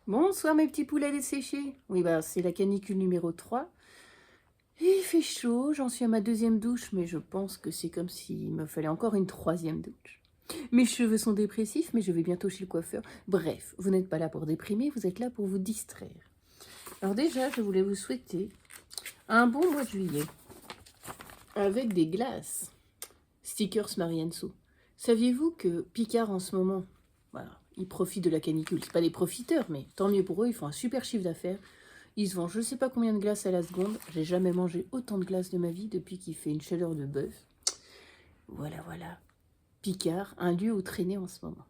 Bonsoir mes petits poulets desséchés. Oui, bah c'est la canicule numéro 3. Il fait chaud, j'en suis à ma deuxième douche, mais je pense que c'est comme s'il me fallait encore une troisième douche. Mes cheveux sont dépressifs, mais je vais bientôt chez le coiffeur. Bref, vous n'êtes pas là pour déprimer, vous êtes là pour vous distraire. Alors déjà, je voulais vous souhaiter un bon mois de juillet, avec des glaces. Stickers Marianso. Saviez-vous que Picard en ce moment, voilà, ils profitent de la canicule. C'est pas des profiteurs, mais tant mieux pour eux, ils font un super chiffre d'affaires. Ils se vendent je sais pas combien de glaces à la seconde. J'ai jamais mangé autant de glace de ma vie depuis qu'il fait une chaleur de bœuf. Voilà, voilà. Picard, un lieu où traîner en ce moment.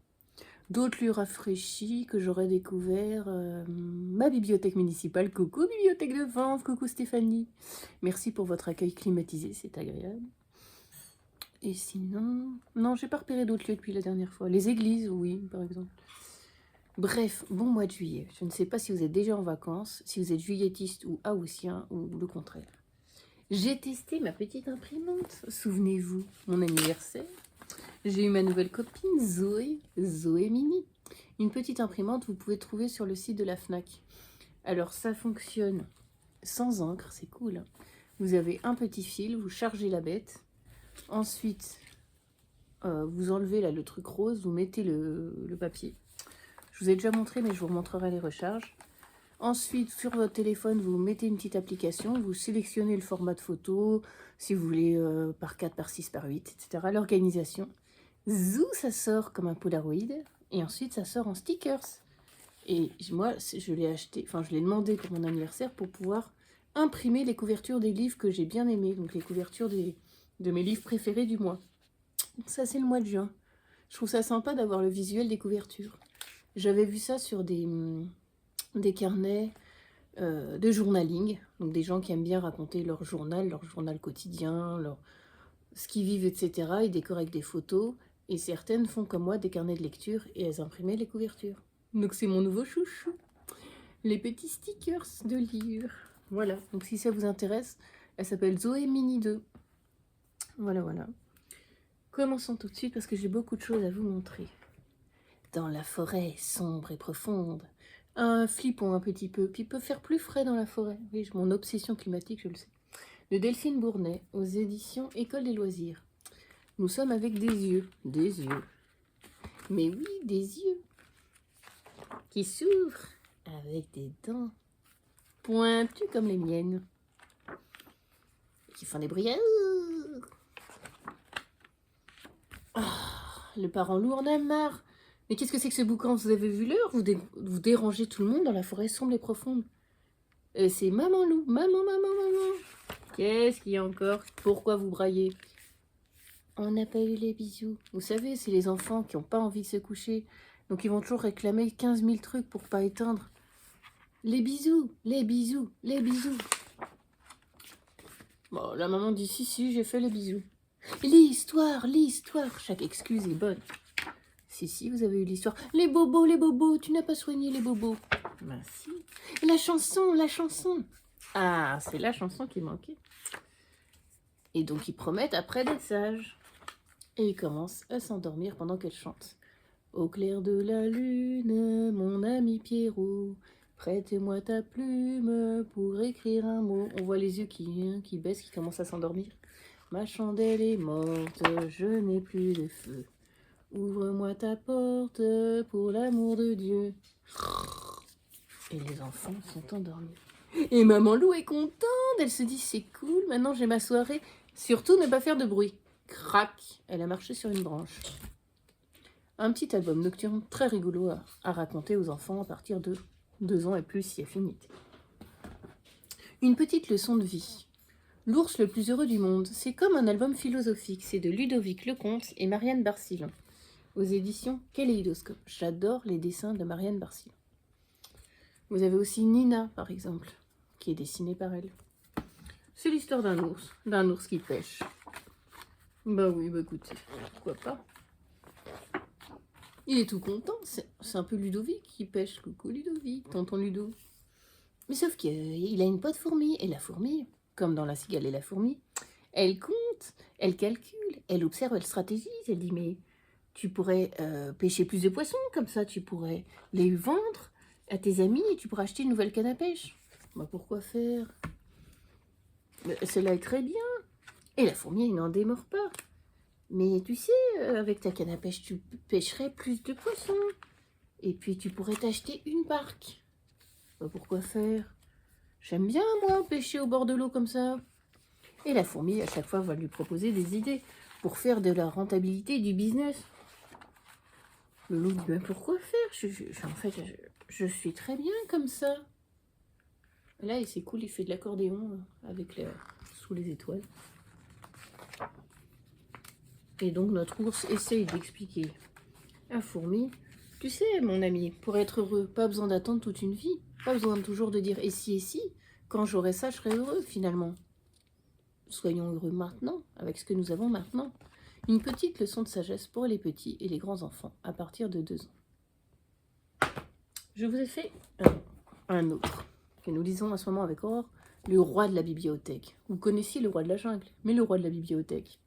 D'autres lieux rafraîchis que j'aurais découvert, ma bibliothèque municipale. Coucou bibliothèque de Vanves, coucou Stéphanie. Merci pour votre accueil climatisé, c'est agréable. Et sinon... Non, j'ai pas repéré d'autres lieux depuis la dernière fois. Les églises, oui, par exemple. Bref, bon mois de juillet. Je ne sais pas si vous êtes déjà en vacances, si vous êtes juilletiste ou haussien, ou le contraire. J'ai testé ma petite imprimante. Souvenez-vous, mon anniversaire. J'ai eu ma nouvelle copine, Zoé Mini. Une petite imprimante, vous pouvez trouver sur le site de la FNAC. Alors, ça fonctionne sans encre, c'est cool. Hein. Vous avez un petit fil, vous chargez la bête. Ensuite, vous enlevez là le truc rose, vous mettez le papier. Je vous ai déjà montré, mais je vous remontrerai les recharges. Ensuite, sur votre téléphone, vous mettez une petite application, vous sélectionnez le format de photo, si vous voulez par 4, par 6, par 8, etc. L'organisation. Zou, ça sort comme un Polaroid, et ensuite ça sort en stickers. Et moi, je l'ai acheté, enfin je l'ai demandé pour mon anniversaire pour pouvoir imprimer les couvertures des livres que j'ai bien aimés, donc les couvertures de mes livres préférés du mois. Donc ça, c'est le mois de juin. Je trouve ça sympa d'avoir le visuel des couvertures. J'avais vu ça sur des carnets de journaling, donc des gens qui aiment bien raconter leur journal quotidien, ce qu'ils vivent, etc. Ils décorent avec des photos, et certaines font comme moi des carnets de lecture, et elles imprimaient les couvertures. Donc c'est mon nouveau chouchou, les petits stickers de livres. Voilà, donc si ça vous intéresse, elle s'appelle Zoé Mini 2. Voilà, voilà. Commençons tout de suite parce que j'ai beaucoup de choses à vous montrer. Dans la forêt sombre et profonde, flippons un petit peu, puis il peut faire plus frais dans la forêt. Oui, mon obsession climatique, je le sais. De Delphine Bournet, aux éditions École des loisirs. Nous sommes avec des yeux. Des yeux. Mais oui, des yeux. Qui s'ouvrent avec des dents pointues comme les miennes. Qui font des bruits. Oh, le parent lourd en a marre. Mais qu'est-ce que c'est que ce boucan? Vous avez vu l'heure? Vous dérangez tout le monde dans la forêt sombre et profonde. C'est maman loup. Maman. Qu'est-ce qu'il y a encore? Pourquoi vous braillez? On n'a pas eu les bisous. Vous savez, c'est les enfants qui n'ont pas envie de se coucher. Donc ils vont toujours réclamer 15 000 trucs pour pas éteindre. Les bisous. Bon, la maman dit si, j'ai fait les bisous. L'histoire. Chaque excuse est bonne. Si, vous avez eu l'histoire. Les bobos, tu n'as pas soigné les bobos. Ben si. La chanson. Ah, c'est la chanson qui manquait. Et donc ils promettent après d'être sages. Et ils commencent à s'endormir pendant qu'elle chante. Au clair de la lune, mon ami Pierrot, prête-moi ta plume pour écrire un mot. On voit les yeux qui baissent, qui commencent à s'endormir. Ma chandelle est morte, je n'ai plus de feu. Ouvre-moi ta porte pour l'amour de Dieu. Et les enfants sont endormis. Et maman loup est contente, elle se dit c'est cool, maintenant j'ai ma soirée. Surtout ne pas faire de bruit. Crac, elle a marché sur une branche. Un petit album nocturne très rigolo à raconter aux enfants à partir de 2 ans et plus si affinité. Une petite leçon de vie. L'ours le plus heureux du monde, c'est comme un album philosophique. C'est de Ludovic Lecomte et Marianne Barcillon, aux éditions Kaléidoscope. J'adore les dessins de Marianne Barcillon. Vous avez aussi Nina, par exemple, qui est dessinée par elle. C'est l'histoire d'un ours qui pêche. Bah oui, bah écoutez, pourquoi pas. Il est tout content, c'est un peu Ludovic qui pêche. Coucou Ludovic, tonton Ludo. Mais sauf qu'il a une peau de fourmi, et la fourmi, comme dans La cigale et la fourmi, elle compte, elle calcule, elle observe, elle stratégise, elle dit mais tu pourrais pêcher plus de poissons, comme ça tu pourrais les vendre, à tes amis et tu pourras acheter une nouvelle canne à pêche. Bah pourquoi faire? Celle-là est très bien. Et la fourmi, elle n'en démord pas. Mais tu sais, avec ta canne à pêche, tu pêcherais plus de poissons. Et puis tu pourrais t'acheter une barque. Bah pourquoi faire? J'aime bien, moi, pêcher au bord de l'eau comme ça. Et la fourmi, à chaque fois, va lui proposer des idées pour faire de la rentabilité du business. Le loup dit, ben pourquoi faire? En fait, je suis très bien comme ça. Et là, c'est cool, il fait de l'accordéon avec sous les étoiles. Et donc, notre ours essaye d'expliquer à Fourmi, tu sais, mon ami, pour être heureux, pas besoin d'attendre toute une vie. Pas besoin toujours de dire et si, quand j'aurai ça, je serai heureux finalement. Soyons heureux maintenant, avec ce que nous avons maintenant. Une petite leçon de sagesse pour les petits et les grands enfants à partir de 2 ans. Je vous ai fait un autre, que nous lisons à ce moment avec Aurore, le roi de la bibliothèque. Vous connaissiez le roi de la jungle, mais le roi de la bibliothèque.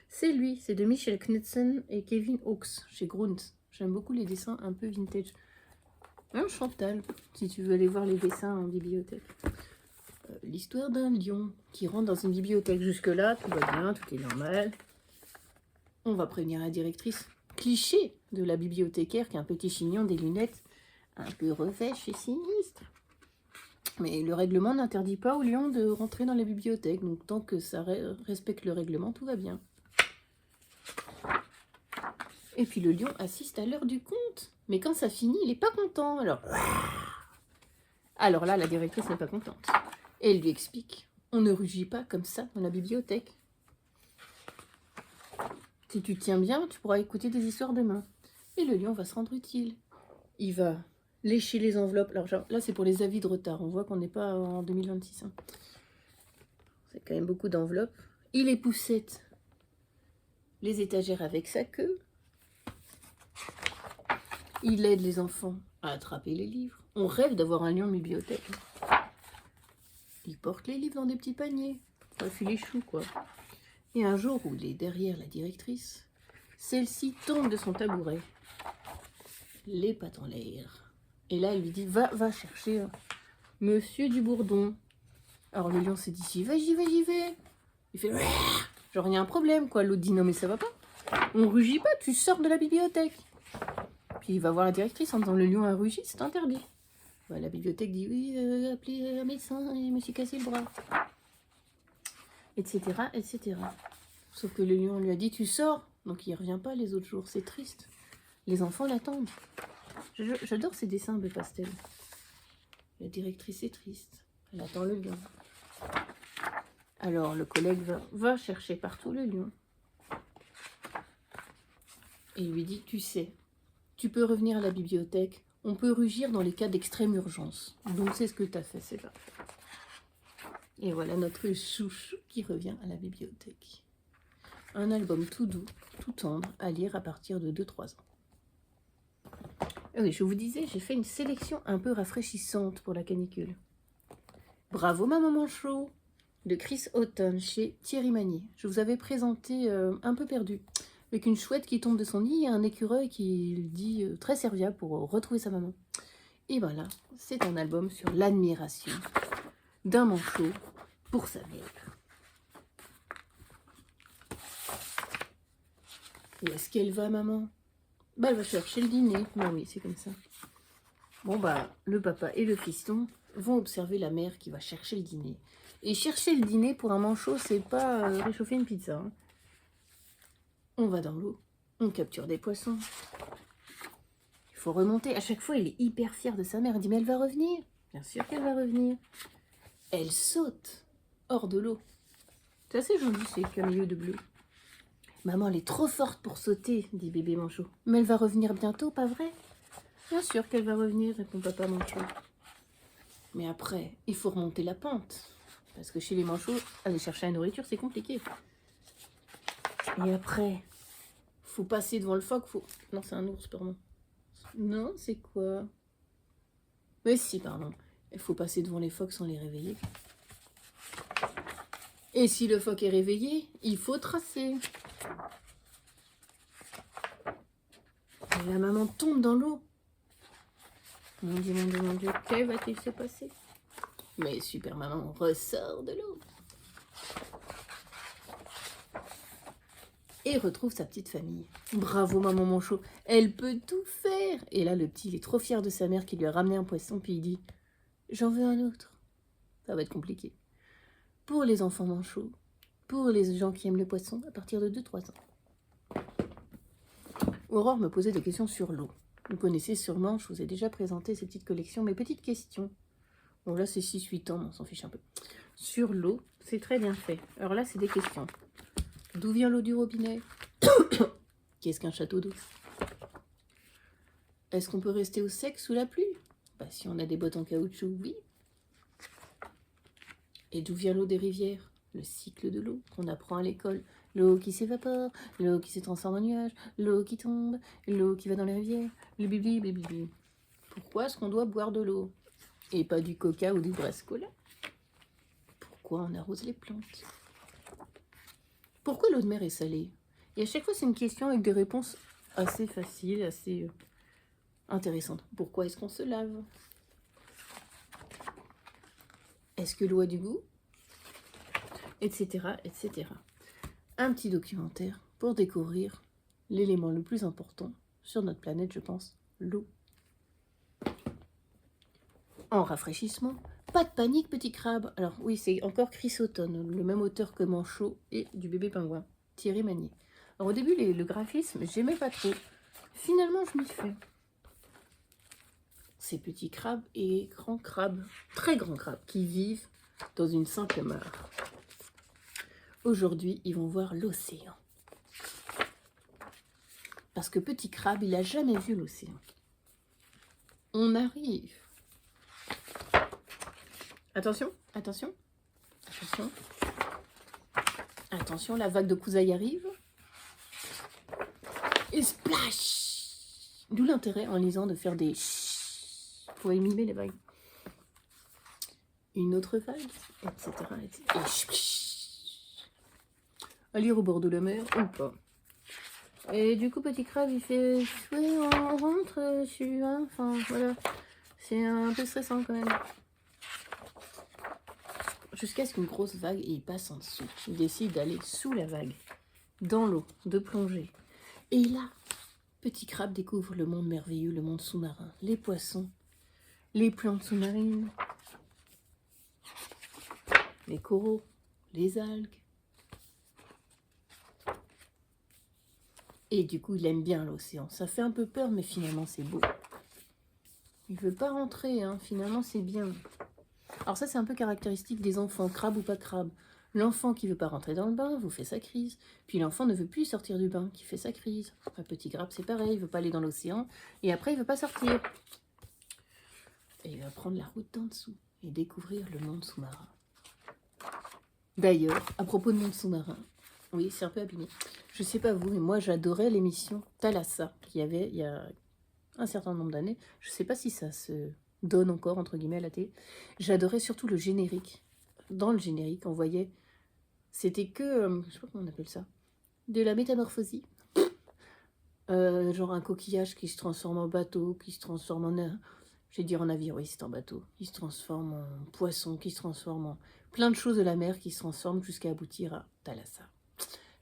C'est lui, c'est de Michel Knudsen et Kevin Hawkes, chez Grunt. J'aime beaucoup les dessins un peu vintage. Chantal, si tu veux aller voir les dessins en bibliothèque. L'histoire d'un lion qui rentre dans une bibliothèque. Jusque-là, tout va bien, tout est normal. On va prévenir la directrice. Cliché de la bibliothécaire qui a un petit chignon, des lunettes, un peu revêche et sinistre. Mais le règlement n'interdit pas au lion de rentrer dans la bibliothèque. Donc tant que ça respecte le règlement, tout va bien. Et puis le lion assiste à l'heure du conte. Mais quand ça finit, il n'est pas content. Alors là, la directrice n'est pas contente. Et elle lui explique, on ne rugit pas comme ça dans la bibliothèque. Si tu tiens bien, tu pourras écouter des histoires demain. Et le lion va se rendre utile. Il va lécher les enveloppes. Alors là, c'est pour les avis de retard. On voit qu'on n'est pas en 2026. Hein. C'est quand même beaucoup d'enveloppes. Il époussette les étagères avec sa queue. Il aide les enfants à attraper les livres. On rêve d'avoir un lion en bibliothèque. Il porte les livres dans des petits paniers. Ça fait les choux, quoi. Et un jour où il est derrière la directrice, celle-ci tombe de son tabouret, les pattes en l'air. Et là, elle lui dit, va chercher Monsieur Dubourdon. Alors le lion s'est dit, j'y vais. Il fait, genre, il y a un problème, quoi. L'autre dit, non, mais ça va pas. On rugit pas, tu sors de la bibliothèque. Puis il va voir la directrice en disant, le lion a rugi, c'est interdit. La bibliothèque dit, oui, appelez un médecin, et je me suis cassé le bras. Etc., etc. Sauf que le lion lui a dit, tu sors. Donc il ne revient pas les autres jours, c'est triste. Les enfants l'attendent. J'adore ces dessins de pastel. La directrice est triste. Elle attend le lion. Alors le collègue va chercher partout le lion. Et il lui dit, tu sais, tu peux revenir à la bibliothèque. On peut rugir dans les cas d'extrême urgence. Donc c'est ce que tu as fait, c'est parfait. Et voilà notre chouchou qui revient à la bibliothèque. Un album tout doux, tout tendre, à lire à partir de 2-3 ans. Ah oui, je vous disais, j'ai fait une sélection un peu rafraîchissante pour la canicule. Bravo Maman Manchot de Chris Houghton chez Thierry Magnier. Je vous avais présenté Un peu perdu, avec une chouette qui tombe de son nid et un écureuil qui dit très serviable pour retrouver sa maman. Et voilà, c'est un album sur l'admiration d'un manchot pour sa mère. Où est-ce qu'elle va, maman? Bah, elle va chercher le dîner. Bah oui, c'est comme ça. Bon, bah, le papa et le fiston vont observer la mère qui va chercher le dîner. Et chercher le dîner pour un manchot, c'est pas réchauffer une pizza. Hein. On va dans l'eau, on capture des poissons. Il faut remonter. À chaque fois, il est hyper fier de sa mère. Il dit, mais elle va revenir. Bien sûr qu'elle va revenir. Elle saute hors de l'eau. C'est assez joli, ces caméliots de bleu. Maman, elle est trop forte pour sauter, dit bébé manchot. Mais elle va revenir bientôt, pas vrai? Bien sûr qu'elle va revenir, répond papa manchot. Mais après, il faut remonter la pente. Parce que chez les manchots, aller chercher la nourriture, c'est compliqué. Et après, faut passer devant le phoque, Non, c'est un ours, pardon. Non, c'est quoi? Mais si, pardon. Il faut passer devant les phoques sans les réveiller. Et si le phoque est réveillé, il faut tracer. Et la maman tombe dans l'eau. Mon Dieu, mon Dieu, mon Dieu, que va-t-il se passer? Mais super maman ressort de l'eau et retrouve sa petite famille. Bravo maman Manchot, elle peut tout faire. Et là le petit il est trop fier de sa mère qui lui a ramené un poisson puis il dit j'en veux un autre. Ça va être compliqué. Pour les enfants manchots, pour les gens qui aiment le poisson à partir de 2-3 ans. Aurore me posait des questions sur l'eau. Vous connaissez sûrement, je vous ai déjà présenté ces petites collections, mes petites questions. Bon là c'est 6-8 ans, on s'en fiche un peu. Sur l'eau, c'est très bien fait. Alors là c'est des questions. D'où vient l'eau du robinet? Qu'est-ce qu'un château d'eau? Est-ce qu'on peut rester au sec sous la pluie? Bah, si on a des bottes en caoutchouc, oui. Et d'où vient l'eau des rivières? Le cycle de l'eau qu'on apprend à l'école. L'eau qui s'évapore, l'eau qui se transforme en nuage, l'eau qui tombe, l'eau qui va dans les rivières, le bibli, bibli. Pourquoi est-ce qu'on doit boire de l'eau? Et pas du coca ou du brascola? Pourquoi on arrose les plantes? Pourquoi l'eau de mer est salée? Et à chaque fois, c'est une question avec des réponses assez faciles, assez intéressantes. Pourquoi est-ce qu'on se lave? Est-ce que l'eau a du goût? Etc., etc. Un petit documentaire pour découvrir l'élément le plus important sur notre planète, je pense, l'eau. En rafraîchissement, pas de panique, petit crabe. Alors oui, c'est encore Chris Houghton, le même auteur que Manchot et du bébé pingouin, Thierry Magnier. Alors au début, le graphisme, j'aimais pas trop. Finalement, je m'y fais. Ces petits crabes et grands crabes, très grands crabes, qui vivent dans une simple mare. Aujourd'hui, ils vont voir l'océan. Parce que petit crabe, il n'a jamais vu l'océan. On arrive. Attention, attention, attention. Attention, la vague de cousaille arrive. Et splash! D'où l'intérêt en lisant de faire des chut pour mimer les vagues. Une autre vague, etc. Et splash! À lire au bord de la mer ou pas. Et du coup, petit crabe, il fait ouais, on rentre, enfin voilà. C'est un peu stressant quand même. Jusqu'à ce qu'une grosse vague et il passe en dessous. Il décide d'aller sous la vague, dans l'eau, de plonger. Et là, petit crabe découvre le monde merveilleux, le monde sous-marin, les poissons, les plantes sous-marines, les coraux, les algues. Et du coup, il aime bien l'océan. Ça fait un peu peur, mais finalement, c'est beau. Il ne veut pas rentrer, hein. Finalement, c'est bien. Alors ça, c'est un peu caractéristique des enfants, crabe ou pas crabe. L'enfant qui veut pas rentrer dans le bain vous fait sa crise. Puis l'enfant ne veut plus sortir du bain, qui fait sa crise. Un petit crabe, c'est pareil, il veut pas aller dans l'océan. Et après, il veut pas sortir. Et il va prendre la route d'en dessous et découvrir le monde sous-marin. D'ailleurs, à propos de monde sous-marin, oui, c'est un peu abîmé. Je sais pas vous, mais moi, j'adorais l'émission Thalassa, qu'il y avait il y a un certain nombre d'années. Je sais pas si ça se donne encore, entre guillemets, à la télé. J'adorais surtout le générique. Dans le générique, on voyait... C'était que... je sais pas comment on appelle ça. De la métamorphosie. Genre un coquillage qui se transforme en bateau, qui se transforme en... Je vais dire en navire, oui, c'est en bateau. Qui se transforme en poisson, qui se transforme en... Plein de choses de la mer qui se transforment jusqu'à aboutir à Thalassa.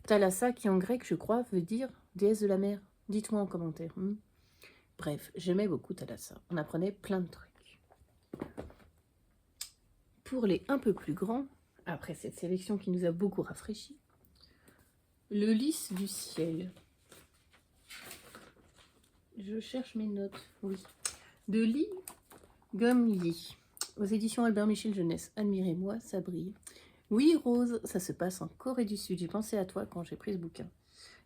Thalassa, qui en grec, je crois, veut dire déesse de la mer. Dites-moi en commentaire. Bref, j'aimais beaucoup Thalassa. On apprenait plein de trucs. Pour les un peu plus grands, après cette sélection qui nous a beaucoup rafraîchis, le lys du ciel. Je cherche mes notes, oui. De Lee Gum-Lee, aux éditions Albert Michel Jeunesse. Admirez-moi, ça brille. Oui, Rose, ça se passe en Corée du Sud. J'ai pensé à toi quand j'ai pris ce bouquin.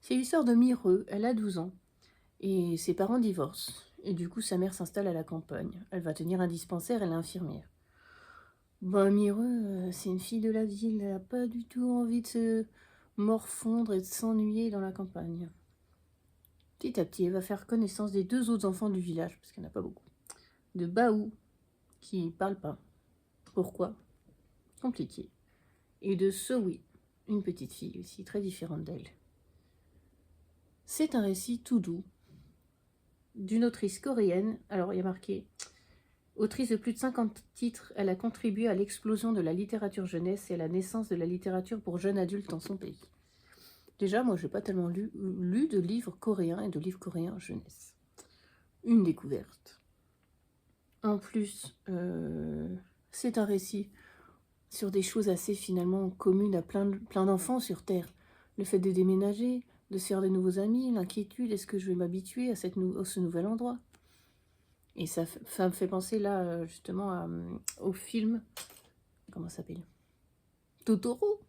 C'est l'histoire de Mireux, elle a 12 ans. Et ses parents divorcent. Et du coup, sa mère s'installe à la campagne. Elle va tenir un dispensaire, elle est infirmière. Ben, Mireux, c'est une fille de la ville. Elle n'a pas du tout envie de se morfondre et de s'ennuyer dans la campagne. Petit à petit, elle va faire connaissance des 2 autres enfants du village, parce qu'il n'y en a pas beaucoup. De Baou, qui ne parle pas. Pourquoi? Compliqué. Et de Sowi, une petite fille aussi, très différente d'elle. C'est un récit tout doux, d'une autrice coréenne. Alors, il y a marqué Autrice de plus de 50 titres, elle a contribué à l'explosion de la littérature jeunesse et à la naissance de la littérature pour jeunes adultes dans son pays. Déjà, moi, je n'ai pas tellement lu de livres coréens et de livres coréens jeunesse. Une découverte. En plus, c'est un récit sur des choses assez finalement communes à plein d'enfants sur Terre. Le fait de déménager, de se faire de nouveaux amis, l'inquiétude, est-ce que je vais m'habituer à ce nouvel endroit? Et ça me fait penser là justement au film, comment ça s'appelle? Totoro,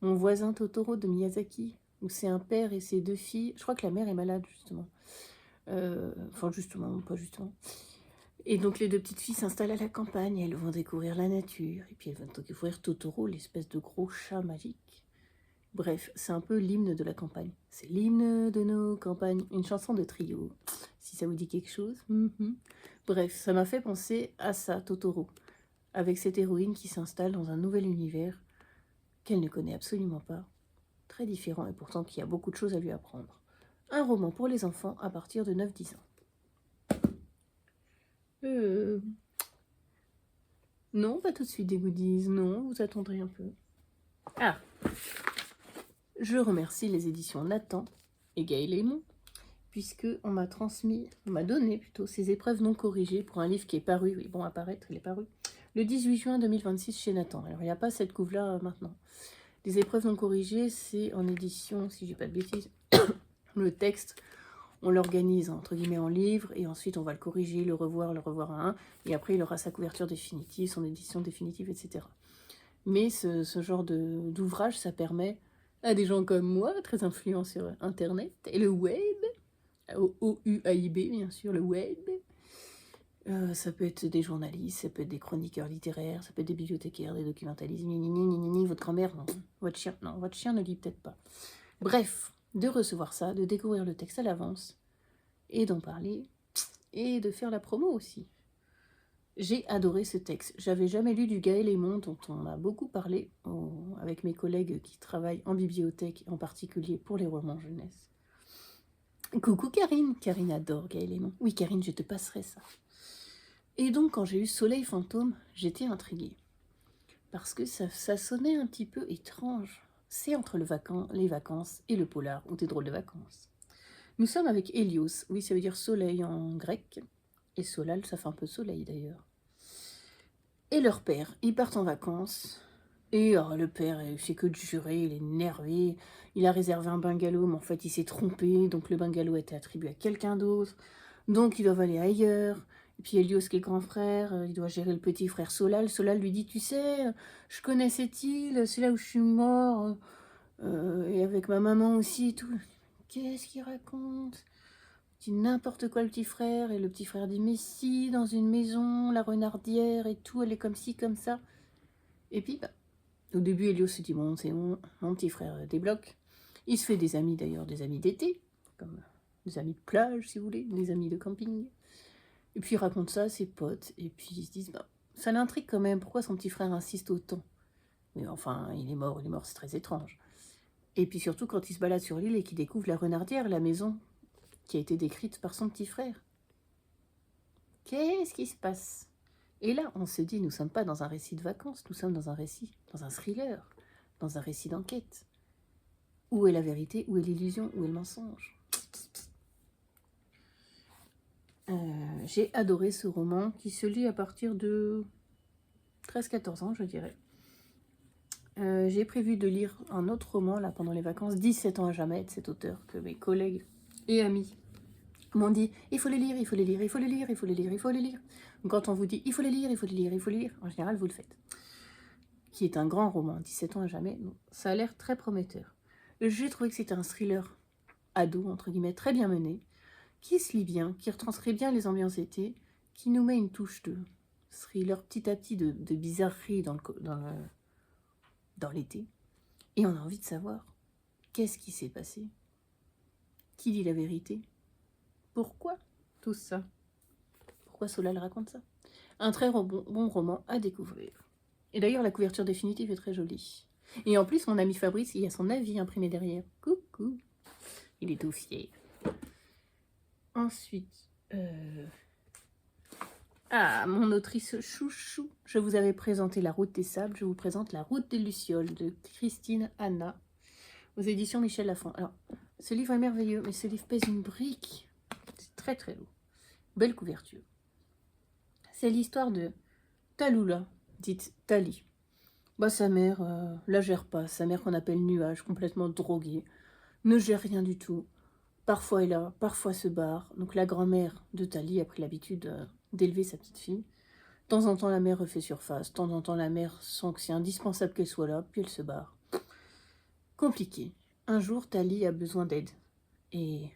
Mon voisin Totoro de Miyazaki, où c'est un père et ses 2 filles. Je crois que la mère est malade justement. Enfin justement, pas justement. Et donc les 2 petites filles s'installent à la campagne, elles vont découvrir la nature, et puis elles vont découvrir Totoro, l'espèce de gros chat magique. Bref, c'est un peu l'hymne de la campagne. C'est l'hymne de nos campagnes, une chanson de Trio, si ça vous dit quelque chose. Bref, ça m'a fait penser à ça, Totoro, avec cette héroïne qui s'installe dans un nouvel univers qu'elle ne connaît absolument pas, très différent et pourtant qui a beaucoup de choses à lui apprendre. Un roman pour les enfants à partir de 9-10 ans. Non, pas tout de suite des goodies, non, vous attendrez un peu. Ah, je remercie les éditions Nathan et Gaël Lémon, puisque on m'a donné plutôt ces épreuves non corrigées pour un livre qui est paru, oui, bon, à paraître, il est paru, le 18 juin 2026 chez Nathan. Alors, il n'y a pas cette couve-là maintenant. Les épreuves non corrigées, c'est en édition, si j'ai pas de bêtises, le texte, on l'organise entre guillemets en livre, et ensuite on va le corriger, le revoir à un, et après il aura sa couverture définitive, son édition définitive, etc. Mais ce genre d'ouvrage, ça permet à des gens comme moi, très influents sur Internet, et le web, O-U-A-I-B bien sûr, le web, ça peut être des journalistes, ça peut être des chroniqueurs littéraires, ça peut être des bibliothécaires, des documentalistes, votre grand-mère, non, votre chien ne lit peut-être pas. Bref, de recevoir ça, de découvrir le texte à l'avance, et d'en parler, et de faire la promo aussi. J'ai adoré ce texte. J'avais jamais lu du Gaël Lémon, dont on a beaucoup parlé avec mes collègues qui travaillent en bibliothèque, en particulier pour les romans jeunesse. Coucou Karine. Karine adore Gaël Lémon. Oui Karine, je te passerai ça. Et donc quand j'ai eu Soleil fantôme, j'étais intriguée. Parce que ça sonnait un petit peu étrange. C'est entre les vacances et le polar, ou des drôles de vacances. Nous sommes avec Hélios. Oui, ça veut dire soleil en grec. Et Solal, ça fait un peu soleil d'ailleurs. Et leur père, ils partent en vacances. Et le père, il fait que de jurer, il est énervé. Il a réservé un bungalow, mais en fait, il s'est trompé. Donc le bungalow a été attribué à quelqu'un d'autre. Donc ils doivent aller ailleurs. Et puis Hélios, qui est grand frère, il doit gérer le petit frère Solal. Solal lui dit, tu sais, je connais cette île, c'est là où je suis mort. Et avec ma maman aussi et tout. Qu'est-ce qu'il raconte? Il dit n'importe quoi le petit frère, et le petit frère dit mais si, dans une maison, la renardière et tout, elle est comme ci, comme ça. Et puis, au début, Hélios se dit bon, c'est mon petit frère débloque. Il se fait des amis d'ailleurs, des amis d'été, comme des amis de plage si vous voulez, des amis de camping. Et puis il raconte ça à ses potes, et puis ils se disent ça l'intrigue quand même, pourquoi son petit frère insiste autant? Mais enfin, il est mort, c'est très étrange. Et puis surtout quand il se balade sur l'île et qu'il découvre la renardière, la maison qui a été décrite par son petit frère. Qu'est-ce qui se passe? Et là, on se dit, nous ne sommes pas dans un récit de vacances, nous sommes dans un récit, dans un thriller, dans un récit d'enquête. Où est la vérité? Où est l'illusion? Où est le mensonge? J'ai adoré ce roman qui se lit à partir de 13-14 ans, je dirais. J'ai prévu de lire un autre roman là pendant les vacances, 17 ans à jamais, de cet auteur que mes collègues et amis m'ont dit il faut les lire, il faut les lire, il faut les lire, il faut les lire, il faut les lire. Donc, quand on vous dit il faut les lire, il faut les lire, il faut les lire, en général vous le faites. Qui est un grand roman, 17 ans à jamais, donc, ça a l'air très prometteur. J'ai trouvé que c'était un thriller ado, entre guillemets, très bien mené, qui se lit bien, qui retranscrit bien les ambiances été, qui nous met une touche de thriller petit à petit de bizarrerie dans l'été. Et on a envie de savoir qu'est-ce qui s'est passé, qui dit la vérité, pourquoi tout ça, pourquoi Solal raconte ça. Un très bon roman à découvrir. Et d'ailleurs, la couverture définitive est très jolie. Et en plus, mon ami Fabrice, il y a son avis imprimé derrière. Coucou. Il est tout fier. Ensuite, Ah, mon autrice chouchou. Je vous avais présenté La Route des Sables, je vous présente La Route des Lucioles de Christine Anna, aux éditions Michel Lafon. Alors, ce livre est merveilleux, mais ce livre pèse une brique. C'est très très lourd. Belle couverture. C'est l'histoire de Tallulah, dite Tali. Bah, sa mère la gère pas, sa mère qu'on appelle Nuage, complètement droguée, ne gère rien du tout. Parfois est là, parfois se barre. Donc la grand-mère de Tali a pris l'habitude d'élever sa petite fille. De temps en temps, la mère refait surface. De temps en temps, la mère sent que c'est indispensable qu'elle soit là, puis elle se barre. Compliqué. Un jour, Tali a besoin d'aide. Et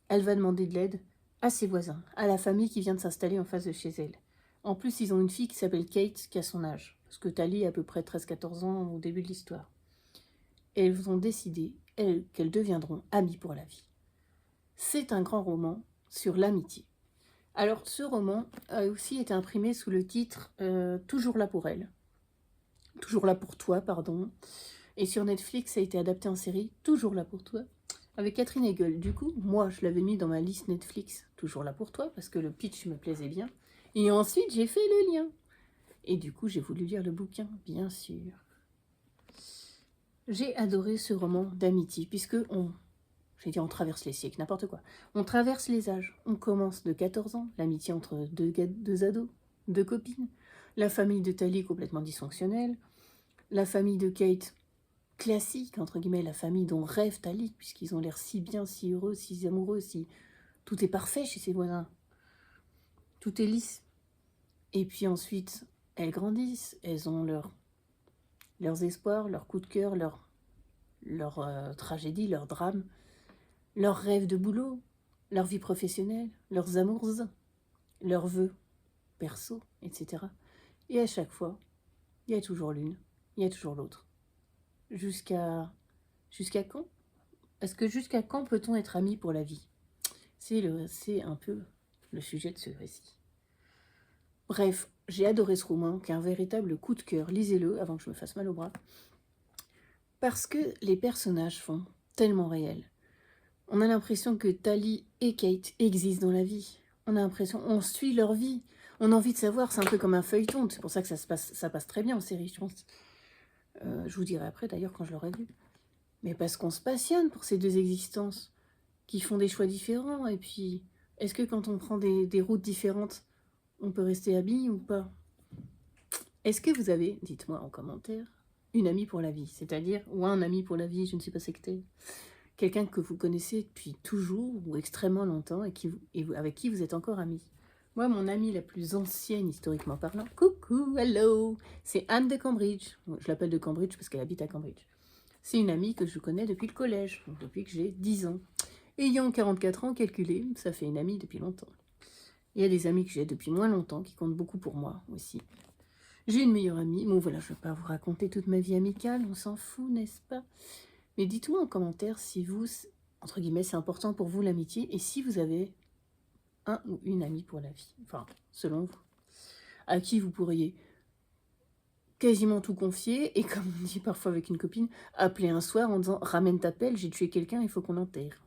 elle va demander de l'aide à ses voisins, à la famille qui vient de s'installer en face de chez elle. En plus, ils ont une fille qui s'appelle Kate, qui a son âge. Parce que Tali a à peu près 13-14 ans au début de l'histoire. Et elles ont décidé, qu'elles deviendront amies pour la vie. C'est un grand roman sur l'amitié. Alors, ce roman a aussi été imprimé sous le titre Toujours là pour elle. Toujours là pour toi, pardon. Et sur Netflix, ça a été adapté en série Toujours là pour toi, avec Catherine Hegel. Du coup, moi, je l'avais mis dans ma liste Netflix Toujours là pour toi, parce que le pitch me plaisait bien. Et ensuite, j'ai fait le lien. Et du coup, j'ai voulu lire le bouquin, bien sûr. J'ai adoré ce roman d'amitié, puisque on traverse les siècles, n'importe quoi. On traverse les âges. On commence de 14 ans, l'amitié entre deux ados, deux copines. La famille de Tali complètement dysfonctionnelle. La famille de Kate classique, entre guillemets, la famille dont rêve Tali, puisqu'ils ont l'air si bien, si heureux, si amoureux, si... Tout est parfait chez ses voisins. Tout est lisse. Et puis ensuite, elles grandissent. Elles ont leurs espoirs, leurs coups de cœur, leurs tragédies, leurs drames, leurs rêves de boulot, leur vie professionnelle, leurs amours, leurs vœux perso, etc. Et à chaque fois, il y a toujours l'une, il y a toujours l'autre. Jusqu'à quand? Est-ce que jusqu'à quand peut-on être amis pour la vie? C'est un peu le sujet de ce récit. Bref, j'ai adoré ce roman, qui est un véritable coup de cœur. Lisez-le avant que je me fasse mal au bras. Parce que les personnages font tellement réels. On a l'impression que Tali et Kate existent dans la vie. On a l'impression, on suit leur vie. On a envie de savoir, c'est un peu comme un feuilleton. C'est pour ça que ça passe très bien en série, je pense. Je vous dirai après d'ailleurs quand je l'aurai vu. Mais parce qu'on se passionne pour ces deux existences qui font des choix différents. Et puis, est-ce que quand on prend des routes différentes, on peut rester amis ou pas? Est-ce que vous avez, dites-moi en commentaire, une amie pour la vie, c'est-à-dire, ou un ami pour la vie, je ne sais pas ce que c'est, quelqu'un que vous connaissez depuis toujours ou extrêmement longtemps et avec qui vous êtes encore amis. Moi, mon amie la plus ancienne, historiquement parlant, coucou, hello, c'est Anne de Cambridge. Je l'appelle de Cambridge parce qu'elle habite à Cambridge. C'est une amie que je connais depuis le collège, donc depuis que j'ai 10 ans. Ayant 44 ans, calculé, ça fait une amie depuis longtemps. Il y a des amis que j'ai depuis moins longtemps, qui comptent beaucoup pour moi aussi. J'ai une meilleure amie. Bon, voilà, je ne vais pas vous raconter toute ma vie amicale, on s'en fout, n'est-ce pas? Mais dites-moi en commentaire si vous, entre guillemets, c'est important pour vous l'amitié, et si vous avez un ou une amie pour la vie, enfin, selon vous, à qui vous pourriez quasiment tout confier, et comme on dit parfois avec une copine, appeler un soir en disant « Ramène ta pelle, j'ai tué quelqu'un, il faut qu'on l'enterre. »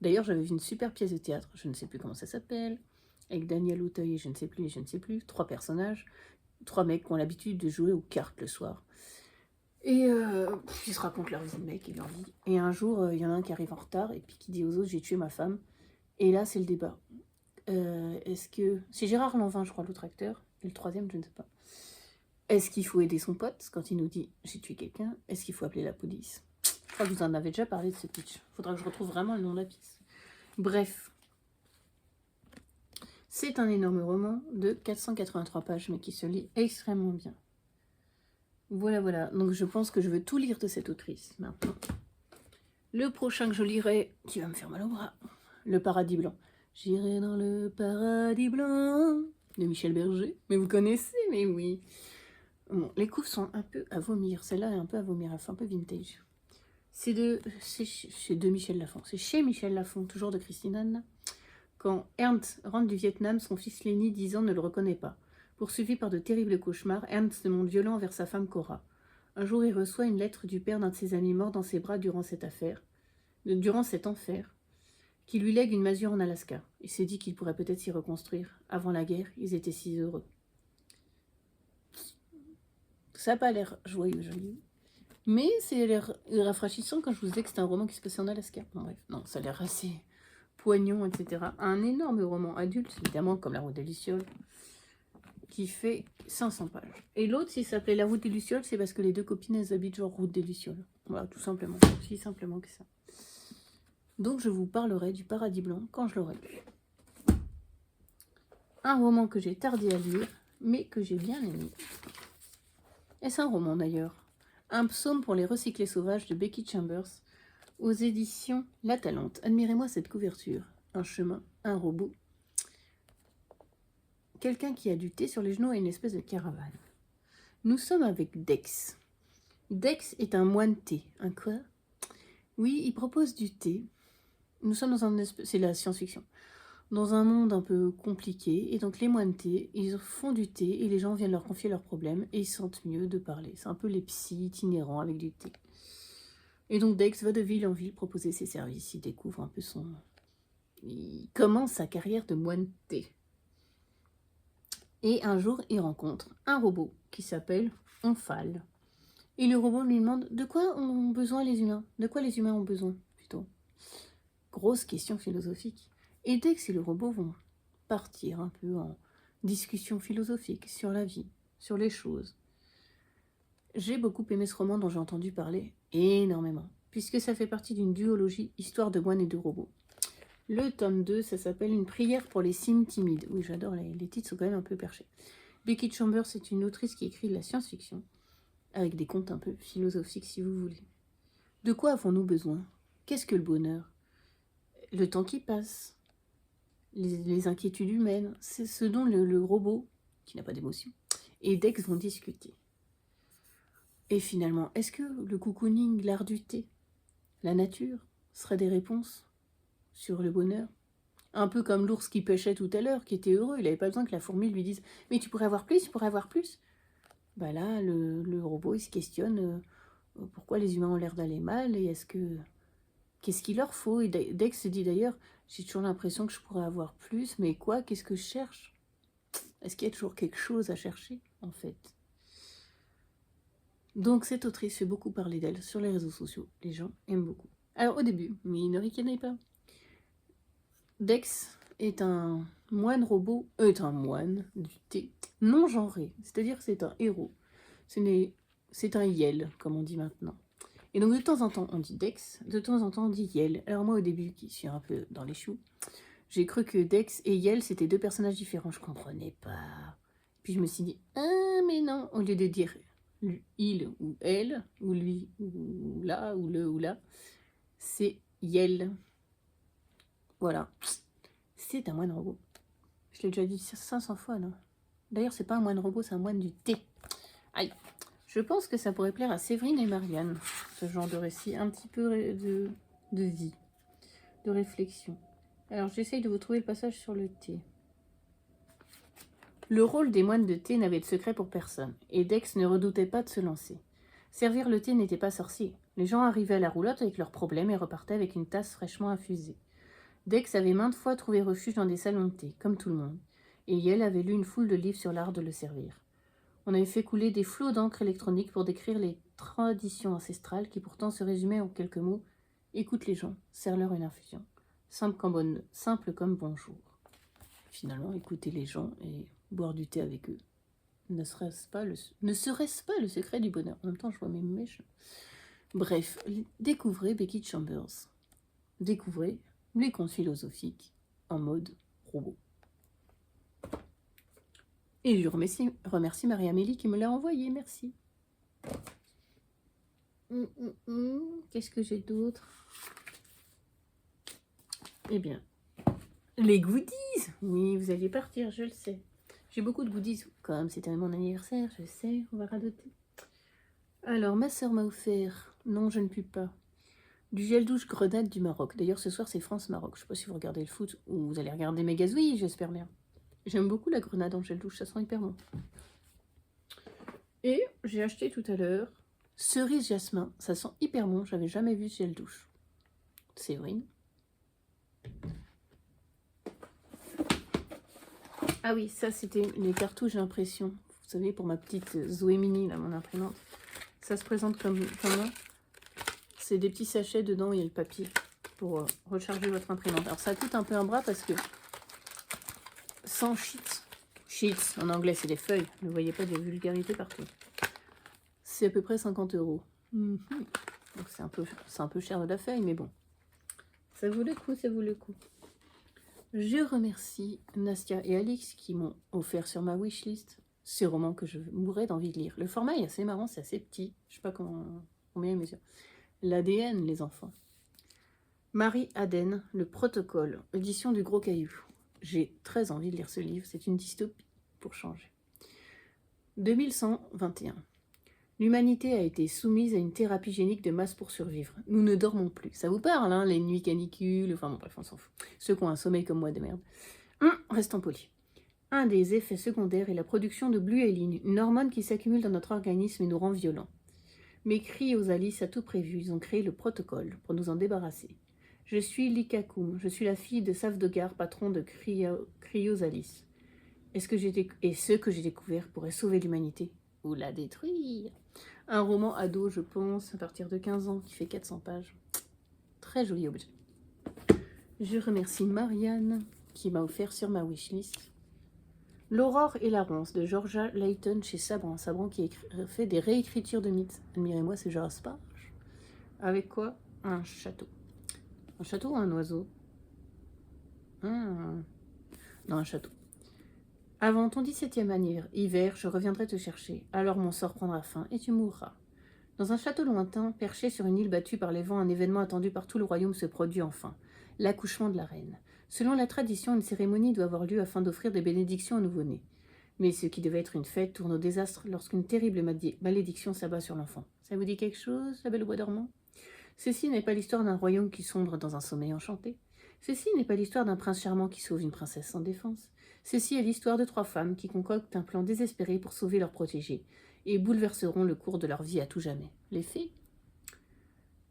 D'ailleurs, j'avais vu une super pièce de théâtre, je ne sais plus comment ça s'appelle, avec Daniel Auteuil et je ne sais plus, 3 personnages, 3 mecs qui ont l'habitude de jouer aux cartes le soir. Et ils se racontent leur vie de mec et leur vie. Et un jour, il y en a un qui arrive en retard et puis qui dit aux autres « J'ai tué ma femme ». Et là, c'est le débat. Est-ce que... C'est Gérard Lanvin, je crois, l'autre acteur. Et le troisième, je ne sais pas. Est-ce qu'il faut aider son pote quand il nous dit « J'ai tué quelqu'un » Est-ce qu'il faut appeler la police? Je crois que vous en avez déjà parlé de ce pitch. Faudra que je retrouve vraiment le nom de la pièce. Bref. C'est un énorme roman de 483 pages, mais qui se lit extrêmement bien. Voilà, voilà. Donc je pense que je veux tout lire de cette autrice maintenant. Le prochain que je lirai, qui va me faire mal au bras, Le Paradis Blanc. J'irai dans le paradis blanc de Michel Berger. Mais vous connaissez, mais oui. Bon, les couves sont un peu à vomir. Celle-là est un peu à vomir, elle fait un peu vintage. C'est de Michel Lafon. C'est chez Michel Lafon, toujours de Christine Anna. Quand Ernst rentre du Vietnam, son fils Lenny, 10 ans, ne le reconnaît pas. Poursuivi par de terribles cauchemars, Ernst se montre violent envers sa femme Cora. Un jour, il reçoit une lettre du père d'un de ses amis morts dans ses bras durant cet enfer. qui lui lègue une masure en Alaska. Il s'est dit qu'il pourrait peut-être s'y reconstruire. Avant la guerre, ils étaient si heureux. Ça n'a pas l'air joyeux. Mais c'est l'air rafraîchissant quand je vous disais que c'était un roman qui se passait en Alaska. Bon, bref, non, ça a l'air assez poignant, etc. Un énorme roman adulte, évidemment, comme La Route des Lucioles, qui fait 500 pages. Et l'autre, s'il s'appelait La Route des Lucioles, c'est parce que les deux copines, elles habitent genre Route des Lucioles. Voilà, tout simplement. Aussi simplement que ça. Donc, je vous parlerai du Paradis Blanc quand je l'aurai lu. Un roman que j'ai tardé à lire, mais que j'ai bien aimé. Est-ce un roman d'ailleurs? Un psaume pour les recyclés sauvages de Becky Chambers, aux éditions La Talente. Admirez-moi cette couverture. Un chemin, un robot. Quelqu'un qui a du thé sur les genoux et une espèce de caravane. Nous sommes avec Dex. Dex est un moine thé. Un quoi? Oui, il propose du thé. Nous sommes dans un espèce... C'est la science-fiction. Dans un monde un peu compliqué. Et donc les moines thé, ils font du thé et les gens viennent leur confier leurs problèmes et ils se sentent mieux de parler. C'est un peu les psys itinérants avec du thé. Et donc Dex va de ville en ville proposer ses services. Il découvre un peu son... Il commence sa carrière de moine thé. Et un jour, il rencontre un robot qui s'appelle Omphale. Et le robot lui demande de quoi ont besoin les humains? De quoi les humains ont besoin, plutôt? Grosse question philosophique. Et Dex et le robot vont partir un peu en discussion philosophique sur la vie, sur les choses. J'ai beaucoup aimé ce roman dont j'ai entendu parler énormément, puisque ça fait partie d'une duologie Histoire de moines et de robots. Le tome 2, ça s'appelle Une prière pour les cimes timides. Oui, j'adore, les titres sont quand même un peu perchés. Becky Chambers est une autrice qui écrit de la science-fiction, avec des contes un peu philosophiques si vous voulez. De quoi avons-nous besoin? Qu'est-ce que le bonheur? Le temps qui passe, les inquiétudes humaines, c'est ce dont le robot, qui n'a pas d'émotion, et Dex vont discuter. Et finalement, est-ce que le cocooning, l'art du thé, la nature, seraient des réponses sur le bonheur? Un peu comme l'ours qui pêchait tout à l'heure, qui était heureux, il n'avait pas besoin que la fourmi lui dise « Mais tu pourrais avoir plus, tu pourrais avoir plus !» Bah là, le robot, il se questionne pourquoi les humains ont l'air d'aller mal et est-ce que... Qu'est-ce qu'il leur faut? Et Dex se dit d'ailleurs, j'ai toujours l'impression que je pourrais avoir plus, mais quoi? Qu'est-ce que je cherche? Est-ce qu'il y a toujours quelque chose à chercher, en fait? Donc cette autrice fait beaucoup parler d'elle sur les réseaux sociaux. Les gens aiment beaucoup. Alors au début, mais ne ricanez pas. Dex est un moine robot, est un moine du thé non genré, c'est-à-dire que c'est un héros. C'est un Yel, comme on dit maintenant. Et donc de temps en temps on dit Dex, de temps en temps on dit Yel. Alors moi au début, qui suis un peu dans les choux, j'ai cru que Dex et Yel c'était deux personnages différents, je comprenais pas. Puis je me suis dit, ah mais non, au lieu de dire il ou elle, ou lui, ou là, ou le, ou là, c'est Yel. Voilà. C'est un moine robot. Je l'ai déjà dit 500 fois, non? D'ailleurs, c'est pas un moine robot, c'est un moine du thé. Aïe. Je pense que ça pourrait plaire à Séverine et Marianne, ce genre de récit, un petit peu de vie, de réflexion. Alors, j'essaye de vous trouver le passage sur le thé. Le rôle des moines de thé n'avait de secret pour personne, et Dex ne redoutait pas de se lancer. Servir le thé n'était pas sorcier. Les gens arrivaient à la roulotte avec leurs problèmes et repartaient avec une tasse fraîchement infusée. Dex avait maintes fois trouvé refuge dans des salons de thé, comme tout le monde, et Yel avait lu une foule de livres sur l'art de le servir. On avait fait couler des flots d'encre électronique pour décrire les traditions ancestrales qui pourtant se résumaient en quelques mots. Écoute les gens, serre-leur une infusion. Simple comme bonjour. Finalement, écouter les gens et boire du thé avec eux. Ne serait-ce pas le secret du bonheur? En même temps, je vois mes mèches. Bref, découvrez Becky Chambers. Découvrez les contes philosophiques en mode robot. Et je remercie Marie-Amélie qui me l'a envoyé, merci. Qu'est-ce que j'ai d'autre? Eh bien, les goodies. Oui, vous alliez partir, je le sais. J'ai beaucoup de goodies, comme c'était mon anniversaire, je sais, on va radoter. Alors, ma soeur m'a offert, non je ne puis pas, du gel douche grenade du Maroc. D'ailleurs, ce soir, c'est France-Maroc. Je ne sais pas si vous regardez le foot ou vous allez regarder mes gazouilles, j'espère bien. J'aime beaucoup la grenade en gel douche, ça sent hyper bon. Et j'ai acheté tout à l'heure cerise jasmin, ça sent hyper bon, j'avais jamais vu ce gel douche. Séverine. Ah oui, ça c'était les cartouches d'impression. Vous savez, pour ma petite Zoé Mini, là, mon imprimante. Ça se présente comme ça. C'est des petits sachets dedans, il y a le papier pour recharger votre imprimante. Alors ça coûte un peu un bras parce que sans sheets en anglais c'est des feuilles, ne voyez pas de vulgarité partout. C'est à peu près 50 €. Donc c'est un peu cher de la feuille, mais bon. Ça vaut le coup, ça vaut le coup. Je remercie Nastia et Alix qui m'ont offert sur ma wishlist ces romans que je mourrais d'envie de lire. Le format est assez marrant, c'est assez petit. Je sais pas combien il mesure. L'ADN, les enfants. Marie Aden, Le Protocole, édition du Gros Caillou. J'ai très envie de lire ce livre, c'est une dystopie pour changer. 2121. L'humanité a été soumise à une thérapie génique de masse pour survivre. Nous ne dormons plus. Ça vous parle, hein, les nuits canicules, enfin bon, bref, on s'en fout. Ceux qui ont un sommeil comme moi de merde. Restons polis. Un des effets secondaires est la production de bluéline, une hormone qui s'accumule dans notre organisme et nous rend violents. Mais Cryosalis a tout prévu, ils ont créé le protocole pour nous en débarrasser. Je suis Likakum, je suis la fille de Savdogar, patron de Cryosalis. Et ce que j'ai découvert pourrait sauver l'humanité ou la détruire. Un roman ado, je pense, à partir de 15 ans, qui fait 400 pages. Très joli objet. Je remercie Marianne, qui m'a offert sur ma wishlist L'aurore et la ronce de Georgia Layton chez Sabran. Sabran qui fait des réécritures de mythes. Admirez-moi, c'est Georges Sparge. Avec quoi? Un château. Un château ou un oiseau? Non, un château. Avant ton 17e hiver, je reviendrai te chercher. Alors mon sort prendra fin et tu mourras. Dans un château lointain, perché sur une île battue par les vents, un événement attendu par tout le royaume se produit enfin. L'accouchement de la reine. Selon la tradition, une cérémonie doit avoir lieu afin d'offrir des bénédictions au nouveau-né. Mais ce qui devait être une fête tourne au désastre lorsqu'une terrible malédiction s'abat sur l'enfant. Ça vous dit quelque chose, la Belle au bois dormant? Ceci n'est pas l'histoire d'un royaume qui sombre dans un sommeil enchanté. Ceci n'est pas l'histoire d'un prince charmant qui sauve une princesse sans défense. Ceci est l'histoire de 3 femmes qui concoctent un plan désespéré pour sauver leur protégé et bouleverseront le cours de leur vie à tout jamais. Les fées?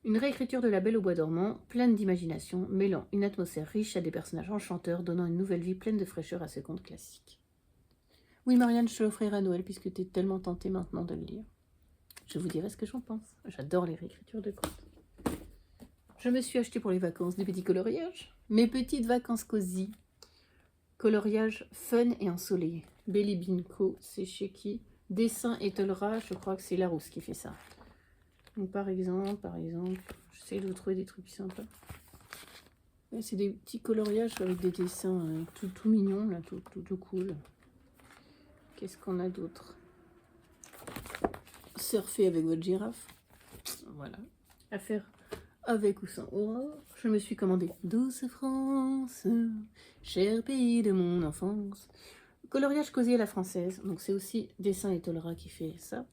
Une réécriture de La Belle au bois dormant, pleine d'imagination, mêlant une atmosphère riche à des personnages enchanteurs, donnant une nouvelle vie pleine de fraîcheur à ce conte classique. Oui, Marianne, je te l'offrirai à Noël puisque tu es tellement tentée maintenant de le lire. Je vous dirai ce que j'en pense. J'adore les réécritures de contes. Je me suis acheté pour les vacances des petits coloriages. Mes petites vacances cosy. Coloriage fun et ensoleillé. Belly Bean Co, c'est chez qui? Dessin et Tolera, je crois que c'est Larousse qui fait ça. Donc par exemple, j'essaie de vous trouver des trucs sympas. C'est des petits coloriages avec des dessins tout mignons, là, tout cool. Qu'est-ce qu'on a d'autre? Surfer avec votre girafe. Voilà. À faire avec ou sans aurore. Je me suis commandé Douce France, cher pays de mon enfance. Coloriage cosy à la française. Donc c'est aussi Dessin et Tolera qui fait ça.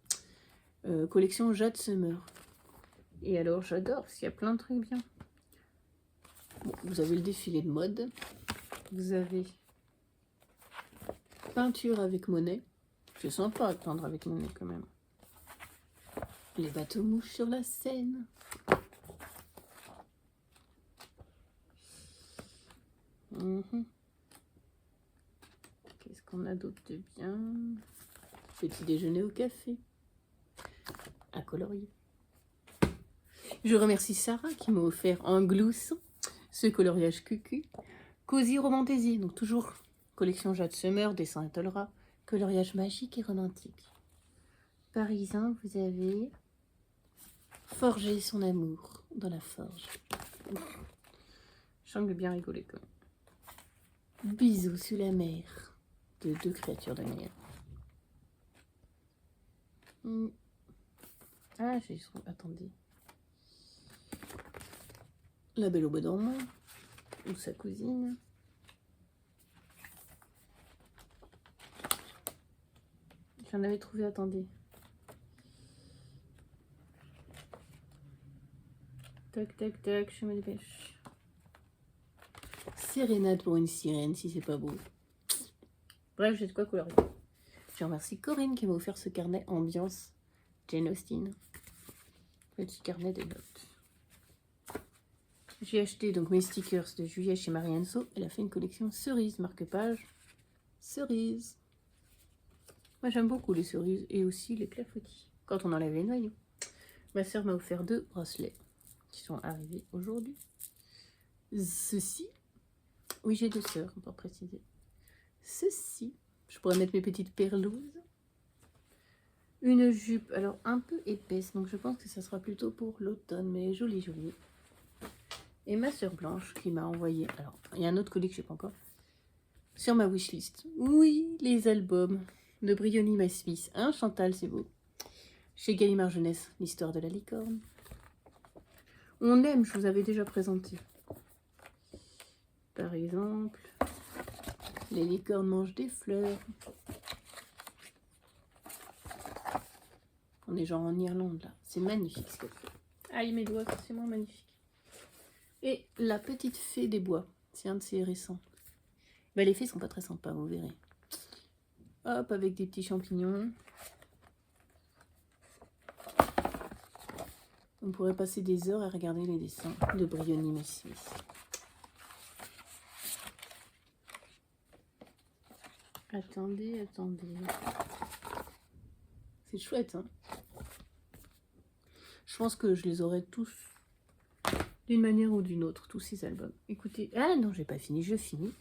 Collection Jade Summer. Et alors j'adore parce qu'il y a plein de trucs bien. Bon, vous avez le défilé de mode. Vous avez peinture avec Monet. C'est sympa à peindre avec Monet quand même. Les bateaux mouches sur la Seine. Qu'est-ce qu'on a d'autre de bien? Petit déjeuner au café. À colorier. Je remercie Sarah qui m'a offert en glousson ce coloriage cucu. Cosy Romantaisie, donc toujours collection Jade Summer, dessin et Tolera, coloriage magique et romantique. Par exemple, vous avez Forger son amour dans la forge. Je sens que bien rigoler quand même. Bisous sous la mer de 2 créatures de mer. Ah, j'ai trouvé. Attendez. La Belle au bois dormant ou sa cousine. J'en avais trouvé, attendez. Tac, tac, tac, je me dépêche. Sérénade pour une sirène, si c'est pas beau. Bref, j'ai de quoi colorier. Je remercie Corinne qui m'a offert ce carnet ambiance Jane Austen. Petit carnet de notes. J'ai acheté donc mes stickers de juillet chez Marianso. Elle a fait une collection cerises, marque-page cerises. Moi j'aime beaucoup les cerises et aussi les clafoutis quand on enlève les noyaux. Ma soeur m'a offert 2 bracelets qui sont arrivés aujourd'hui. Ceci, oui j'ai 2 sœurs pour préciser. Ceci, je pourrais mettre mes petites perlouses. Une jupe, alors un peu épaisse, donc je pense que ça sera plutôt pour l'automne, mais jolie, jolie. Et ma soeur Blanche qui m'a envoyé, alors il y a un autre colis que je sais pas encore, sur ma wishlist. Oui, les albums de Briony Smith. Hein, Chantal, c'est beau. Chez Gallimard Jeunesse, l'histoire de la licorne. On aime, je vous avais déjà présenté. Par exemple, les licornes mangent des fleurs. On est genre en Irlande là. C'est magnifique ce qu'elle fait. Aïe mes doigts, c'est vraiment magnifique. Et la petite fée des bois. C'est un de ces récents. Bah, les fées sont pas très sympas, vous verrez. Hop, avec des petits champignons. On pourrait passer des heures à regarder les dessins de Briony Smith. Attendez, attendez. C'est chouette, hein. Je pense que je les aurai tous d'une manière ou d'une autre, tous ces albums. Écoutez, ah non, j'ai pas fini, je finis.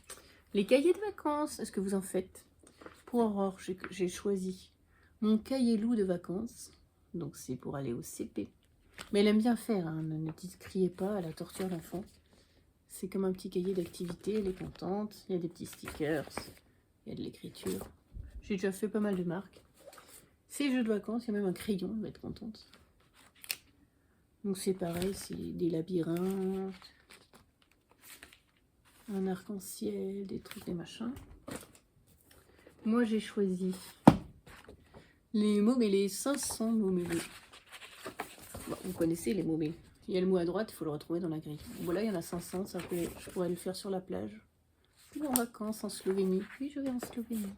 Les cahiers de vacances, est-ce que vous en faites? Pour Aurore, j'ai choisi mon cahier loup de vacances. Donc c'est pour aller au CP. Mais elle aime bien faire, hein, ne criez pas à la torture d'enfant. C'est comme un petit cahier d'activité, elle est contente. Il y a des petits stickers, il y a de l'écriture. J'ai déjà fait pas mal de marques. Ces jeux de vacances, il y a même un crayon, elle va être contente. Donc c'est pareil, c'est des labyrinthes, un arc-en-ciel, des trucs, des machins. Moi j'ai choisi les Momélés, 500 Momélés. Bon, vous connaissez les Momélés. Il y a le mot à droite, il faut le retrouver dans la grille. Voilà, il y en a 500, ça peut, je pourrais le faire sur la plage. Ou en vacances en Slovénie. Oui, je vais en Slovénie.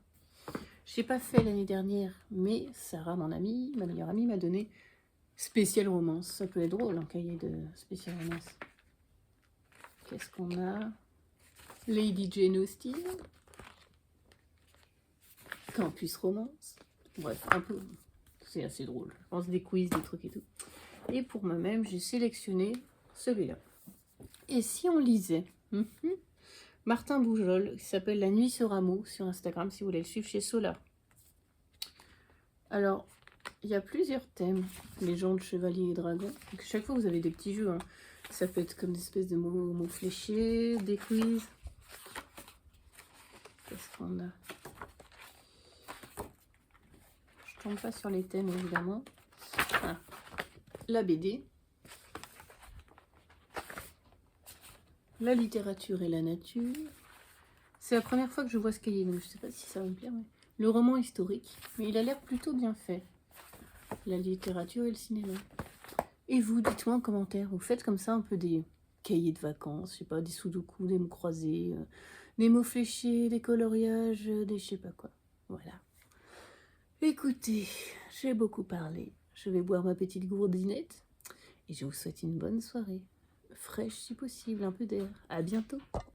Je n'ai pas fait l'année dernière, mais Sarah, mon amie, ma meilleure amie, m'a donné spécial romance. Ça peut être drôle, un cahier de spécial romance. Qu'est-ce qu'on a? Lady Jane Austen. Campus romance. Bref, un peu. C'est assez drôle. Je pense des quiz, des trucs et tout. Et pour moi-même, j'ai sélectionné celui-là. Et si on lisait Martin Boujol, qui s'appelle La Nuit sur Rameau, sur Instagram, si vous voulez le suivre chez Solar. Alors, il y a plusieurs thèmes. Légendes, chevaliers et dragons. Donc, chaque fois, vous avez des petits jeux. Hein. Ça peut être comme des espèces de mots fléchés, des quiz. Qu'est-ce qu'on a? Je tombe pas sur les thèmes, évidemment. Ah. La BD. La littérature et la nature. C'est la première fois que je vois ce cahier, donc je sais pas si ça va me plaire. Mais... Le roman historique, mais il a l'air plutôt bien fait. La littérature et le cinéma. Et vous, dites-moi en commentaire, vous faites comme ça un peu des cahiers de vacances, je sais pas, des sudoku, des mots croisés, des mots fléchés, des coloriages, des je sais pas quoi. Voilà. Écoutez, j'ai beaucoup parlé. Je vais boire ma petite gourdinette et je vous souhaite une bonne soirée. Fraîche si possible, un peu d'air. À bientôt.